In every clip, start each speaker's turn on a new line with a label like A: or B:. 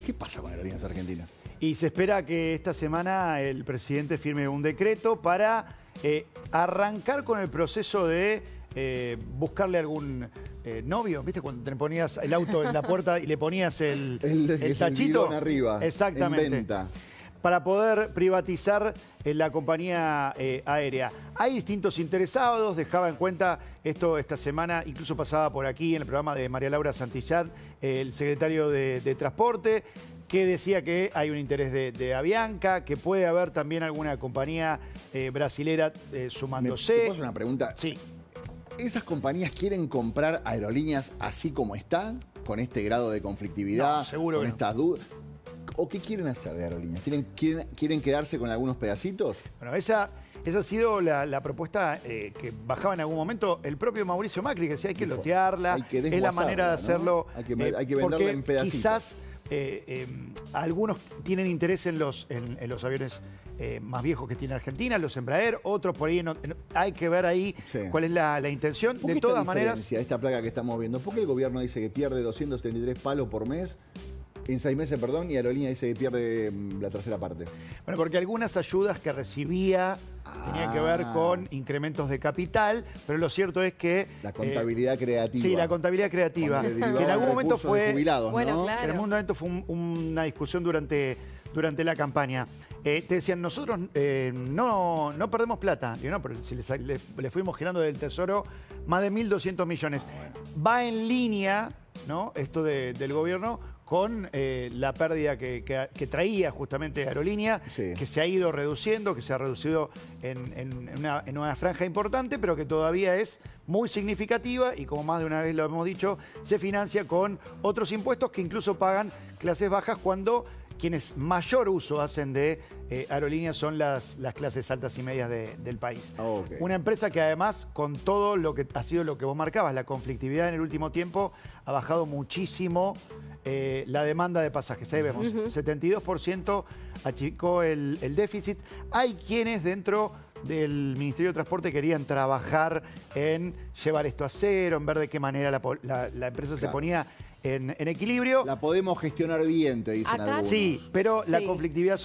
A: ¿Qué pasa con Aerolíneas Argentinas?
B: Y se espera que esta semana el presidente firme un decreto para arrancar con el proceso de buscarle algún novio. ¿Viste? Cuando te ponías el auto en la puerta y le ponías el tachito.
A: El arriba,
B: exactamente.
A: en venta.
B: Para poder privatizar la compañía aérea. Hay distintos interesados, dejaba en cuenta esto esta semana, incluso pasaba por aquí en el programa de María Laura Santillán, el secretario de Transporte, que decía que hay un interés de Avianca, que puede haber también alguna compañía brasilera sumándose.
A: ¿Te puedo hacer una pregunta?
B: Sí.
A: ¿Esas compañías quieren comprar aerolíneas así como está, con este grado de conflictividad,
B: No, seguro
A: con
B: que no.
A: estas dudas? ¿O qué quieren hacer de aerolíneas? ¿Quieren quedarse con algunos pedacitos?
B: Bueno, esa ha sido la propuesta que bajaba en algún momento el propio Mauricio Macri, que decía hay que lotearla,
A: Hay que
B: es la manera de
A: desguazarla, ¿no?
B: hacerlo.
A: Hay que venderla
B: porque
A: en pedacitos.
B: Quizás algunos tienen interés en los aviones más viejos que tiene Argentina, los Embraer, otros por ahí hay que ver ahí cuál es la intención.
A: ¿Por qué
B: De todas maneras,
A: esta plaga que estamos viendo? ¿Por qué el gobierno dice que pierde 273 palos por mes? En 6 meses, perdón, y Aerolínea dice que pierde la tercera parte.
B: Bueno, porque algunas ayudas que recibía tenían que ver con incrementos de capital, pero lo cierto es que...
A: La contabilidad creativa.
B: Sí, la contabilidad creativa. Que en algún momento fue...
A: Jubilados,
C: bueno,
A: ¿no?
C: claro.
B: En algún momento fue una discusión durante la campaña. Te decían, nosotros no perdemos plata. Digo, no, pero si le fuimos girando del Tesoro más de 1.200 millones. Va en línea, ¿no? Esto del gobierno con la pérdida que traía justamente Aerolínea, que se ha ido reduciendo, que se ha reducido en una franja importante, pero que todavía es muy significativa y, como más de una vez lo hemos dicho, se financia con otros impuestos que incluso pagan clases bajas cuando quienes mayor uso hacen de aerolíneas son las clases altas y medias del país.
A: Okay.
B: Una empresa que además, con todo lo que ha sido lo que vos marcabas, la conflictividad en el último tiempo, ha bajado muchísimo la demanda de pasajes. Ahí vemos, 72% achicó el déficit. Hay quienes dentro del Ministerio de Transporte querían trabajar en llevar esto a cero, en ver de qué manera la empresa se ponía en equilibrio.
A: La podemos gestionar bien, te dicen algunos.
B: Sí, pero la conflictividad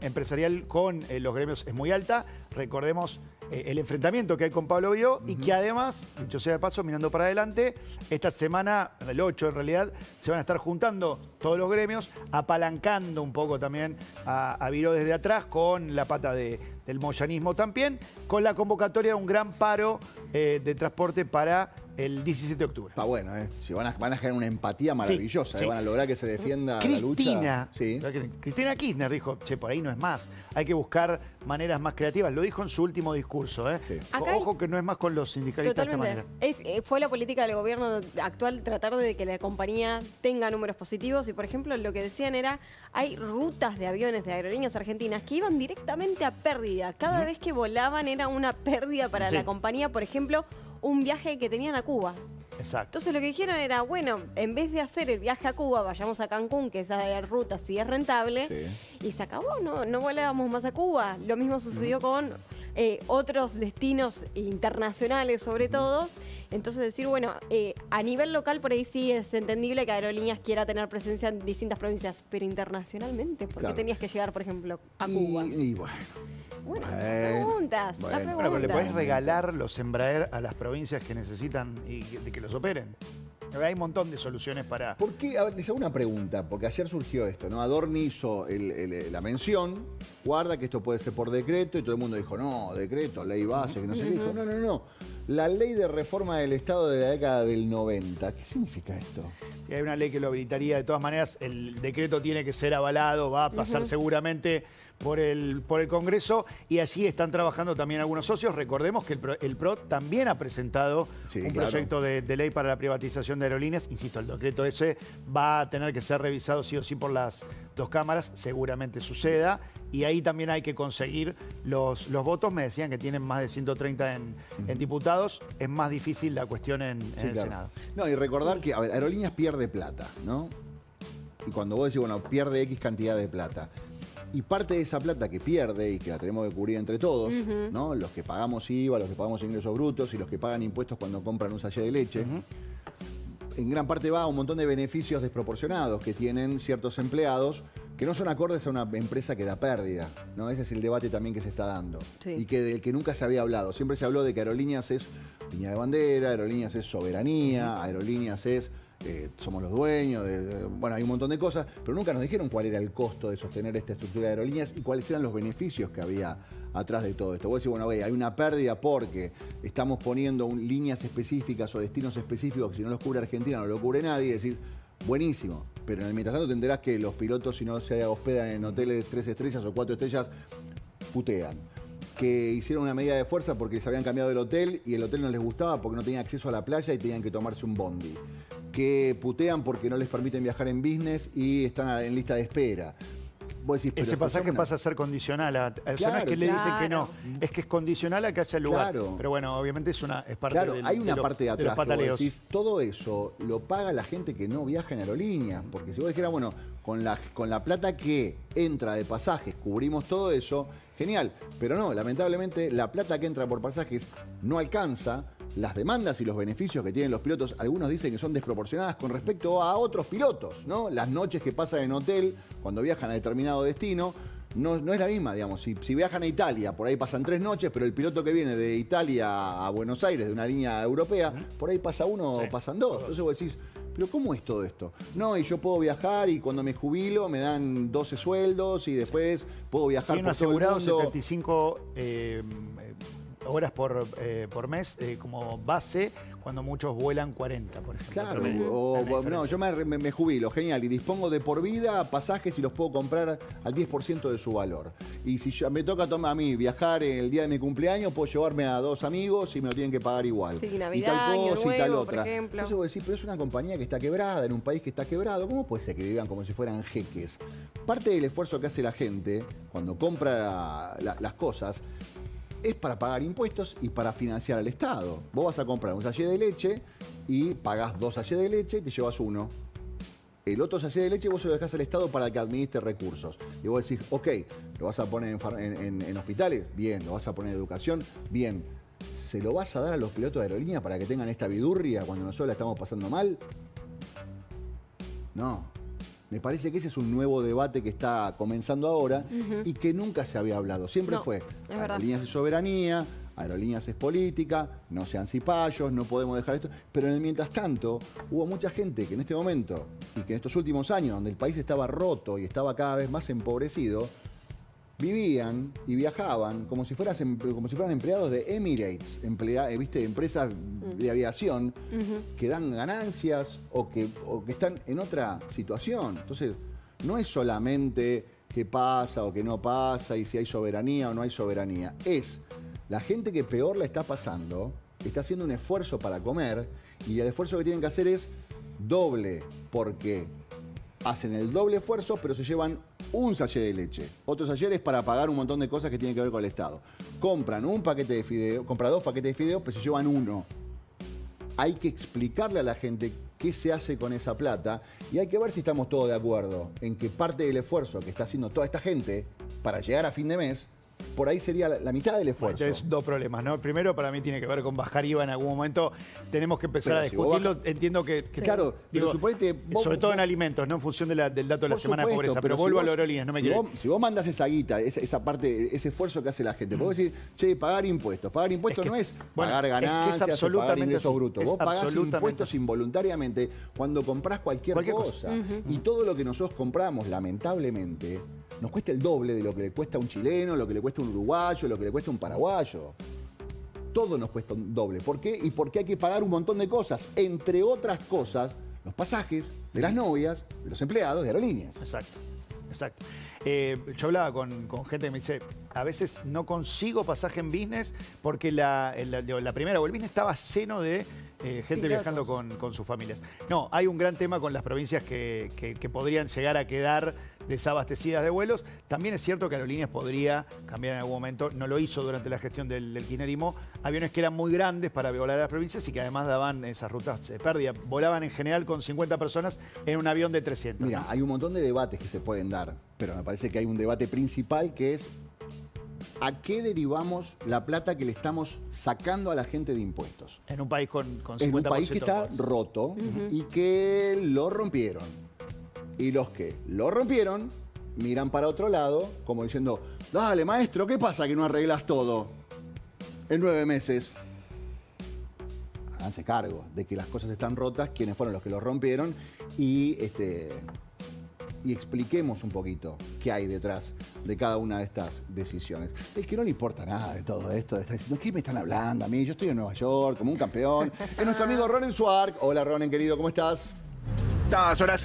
B: empresarial con los gremios es muy alta. Recordemos el enfrentamiento que hay con Pablo Brió y que además, dicho sea de paso, mirando para adelante, esta semana, el 8 en realidad, se van a estar juntando todos los gremios, apalancando un poco también a Brió desde atrás con la pata del moyanismo también, con la convocatoria de un gran paro de transporte para el 17 de octubre.
A: Está bueno, ¿eh? Si van a generar una empatía maravillosa,
B: sí.
A: van a lograr que se defienda la lucha.
B: Cristina Kirchner dijo, che, por ahí no es más. Hay que buscar maneras más creativas. Lo dijo en su último discurso, ¿eh? Sí.
C: Ojo
B: que no es más con los sindicalistas de esta manera.
C: Fue la política del gobierno actual tratar de que la compañía tenga números positivos y, por ejemplo, lo que decían era, hay rutas de aviones de Aerolíneas Argentinas que iban directamente a pérdida. Cada vez que volaban era una pérdida para la compañía. Por ejemplo, un viaje que tenían a Cuba.
B: Exacto.
C: Entonces lo que dijeron era, bueno, en vez de hacer el viaje a Cuba, vayamos a Cancún, que esa ruta sí es rentable, y se acabó, no volábamos más a Cuba. Lo mismo sucedió con otros destinos internacionales, sobre todo. Entonces decir, bueno, a nivel local por ahí sí es entendible que Aerolíneas quiera tener presencia en distintas provincias, pero internacionalmente, ¿por qué tenías que llegar, por ejemplo, a Cuba?
A: Y bueno.
C: Bueno, preguntas.
B: Pero le podés regalar los Embraer a las provincias que necesitan y de que los operen. Hay un montón de soluciones para...
A: ¿Por qué? A ver, les hago una pregunta, porque ayer surgió esto, ¿no? Adorni hizo la mención, guarda que esto puede ser por decreto, y todo el mundo dijo, no, decreto, ley base, que no sé qué. Dijo, no. La ley de reforma del Estado de la década del 90, ¿qué significa esto?
B: Hay una ley que lo habilitaría. De todas maneras, el decreto tiene que ser avalado, va a pasar seguramente por el Congreso, y allí están trabajando también algunos socios. Recordemos que el PRO también ha presentado un proyecto de ley para la privatización de aerolíneas. Insisto, el decreto ese va a tener que ser revisado sí o sí por las dos cámaras, seguramente suceda, y ahí también hay que conseguir los votos. Me decían que tienen más de 130 en diputados, es más difícil la cuestión en el Senado.
A: No, y recordar que, a ver, Aerolíneas pierde plata, ¿no? Y cuando vos decís, bueno, pierde X cantidad de plata, y parte de esa plata que pierde y que la tenemos que cubrir entre todos, ¿no? Los que pagamos IVA, los que pagamos ingresos brutos y los que pagan impuestos cuando compran un sachet de leche. en gran parte va a un montón de beneficios desproporcionados que tienen ciertos empleados que no son acordes a una empresa que da pérdida, ¿no? Ese es el debate también que se está dando. Sí. Y que del que nunca se había hablado. Siempre se habló de que Aerolíneas es línea de bandera, Aerolíneas es soberanía, Aerolíneas es somos los dueños, bueno, hay un montón de cosas, pero nunca nos dijeron cuál era el costo de sostener esta estructura de aerolíneas y cuáles eran los beneficios que había atrás de todo esto. Vos decís, bueno, hay una pérdida porque estamos poniendo líneas específicas o destinos específicos que si no los cubre Argentina no lo cubre nadie, y decís, buenísimo, pero en el mientras tanto entenderás que los pilotos, si no se hospedan en hoteles de 3 estrellas o 4 estrellas, putean. Que hicieron una medida de fuerza porque se habían cambiado el hotel y el hotel no les gustaba porque no tenían acceso a la playa y tenían que tomarse un bondi. Que putean porque no les permiten viajar en business y están en lista de espera. Vos decís,
B: ese pasaje pasa a ser condicional. Eso no es que le dicen que no, es que es condicional a que haya lugar. Claro. Pero bueno, obviamente es parte del,
A: hay una parte de atrás,
B: los pataleos.
A: Decís, todo eso lo paga la gente que no viaja en aerolíneas. Porque si vos dijeras, bueno, con la plata que entra de pasajes cubrimos todo eso, genial. Pero no, lamentablemente la plata que entra por pasajes no alcanza. Las demandas y los beneficios que tienen los pilotos, algunos dicen que son desproporcionadas con respecto a otros pilotos, ¿no? Las noches que pasan en hotel cuando viajan a determinado destino no es la misma, digamos. Si viajan a Italia, por ahí pasan 3 noches, pero el piloto que viene de Italia a Buenos Aires, de una línea europea, por ahí pasa 1 o pasan 2. Entonces vos decís, ¿pero cómo es todo esto? No, y yo puedo viajar y cuando me jubilo me dan 12 sueldos y después puedo viajar por todo el mundo.
B: 75 horas por mes como base, cuando muchos vuelan 40, por ejemplo.
A: Claro, no, yo me jubilo, genial, y dispongo de por vida pasajes y los puedo comprar al 10% de su valor. Y si me toca a mí viajar el día de mi cumpleaños, puedo llevarme a 2 amigos y me lo tienen que pagar igual.
C: Sí, Navidad,
A: y tal cosa
C: Año Nuevo,
A: y tal otra.
C: por ejemplo.
A: Entonces vos decís, pero es una compañía que está quebrada, en un país que está quebrado, ¿cómo puede ser que vivan como si fueran jeques? Parte del esfuerzo que hace la gente cuando compra las cosas es para pagar impuestos y para financiar al Estado. Vos vas a comprar un sachet de leche y pagás 2 sachets de leche y te llevas 1. El otro sachet de leche vos se lo dejás al Estado para que administre recursos. Y vos decís, ok, ¿lo vas a poner en hospitales? Bien. ¿Lo vas a poner en educación? Bien. ¿Se lo vas a dar a los pilotos de aerolínea para que tengan esta vidurria cuando nosotros la estamos pasando mal? No. Me parece que ese es un nuevo debate que está comenzando ahora y que nunca se había hablado. Siempre fue aerolíneas es soberanía, aerolíneas es política, no sean cipayos, no podemos dejar esto. Pero en el mientras tanto, hubo mucha gente que en este momento y que en estos últimos años, donde el país estaba roto y estaba cada vez más empobrecido, vivían y viajaban como si fueran empleados de Emirates, ¿viste? Empresas de aviación que dan ganancias o que están en otra situación. Entonces, no es solamente qué pasa o qué no pasa y si hay soberanía o no hay soberanía. Es la gente que peor la está pasando, está haciendo un esfuerzo para comer y el esfuerzo que tienen que hacer es doble, porque hacen el doble esfuerzo, pero se llevan un sachet de leche. Otro sachet es para pagar un montón de cosas que tienen que ver con el Estado. Compran un paquete de fideo, compran 2 paquetes de fideo, pero se llevan 1. Hay que explicarle a la gente qué se hace con esa plata y hay que ver si estamos todos de acuerdo en que parte del esfuerzo que está haciendo toda esta gente para llegar a fin de mes, por ahí sería la mitad del esfuerzo.
B: Entonces, 2 problemas, ¿no? Primero, para mí tiene que ver con bajar IVA en algún momento. Tenemos que empezar a discutirlo. Entiendo que
A: claro,
B: digo,
A: pero suponete...
B: sobre todo en alimentos, no en función del dato de la semana de pobreza. Pero vuelvo a la aerolínea, no me quiero...
A: Si vos mandas esa guita, esa parte, ese esfuerzo que hace la gente, vos decís, che, pagar impuestos. Pagar impuestos no es pagar ganancias o pagar ingresos brutos. Vos pagás impuestos involuntariamente cuando comprás cualquier cosa. Y todo lo que nosotros compramos, lamentablemente, nos cuesta el doble de lo que le cuesta a un chileno, lo que le cuesta a un uruguayo, lo que le cuesta a un paraguayo. Todo nos cuesta un doble. ¿Por qué? Y porque hay que pagar un montón de cosas. Entre otras cosas, los pasajes de las novias, de los empleados de aerolíneas.
B: Exacto. Yo hablaba con gente que me dice, a veces no consigo pasaje en business porque la primera o el business estaba lleno de gente viajando con sus familias. No, hay un gran tema con las provincias que podrían llegar a quedar desabastecidas de vuelos. También es cierto que Aerolíneas podría cambiar en algún momento, no lo hizo durante la gestión del kirchnerismo, aviones que eran muy grandes para volar a las provincias y que además daban esas rutas pérdida. Volaban en general con 50 personas en un avión de 300.
A: Mira, hay un montón de debates que se pueden dar, pero me parece que hay un debate principal que es ¿a qué derivamos la plata que le estamos sacando a la gente de impuestos?
B: En un país con 50%
A: En un país que está
B: más.
A: roto y que lo rompieron. Y los que lo rompieron miran para otro lado como diciendo, dale maestro, ¿qué pasa que no arreglas todo en 9 meses? Háganse cargo de que las cosas están rotas, quiénes fueron los que lo rompieron y expliquemos un poquito qué hay detrás de cada una de estas decisiones. Es que no le importa nada de todo esto, está diciendo, ¿qué me están hablando a mí? Yo estoy en Nueva York como un campeón. Es nuestro amigo Ronen Suark. Hola Ronen, querido, ¿cómo estás?
D: Ahora sí.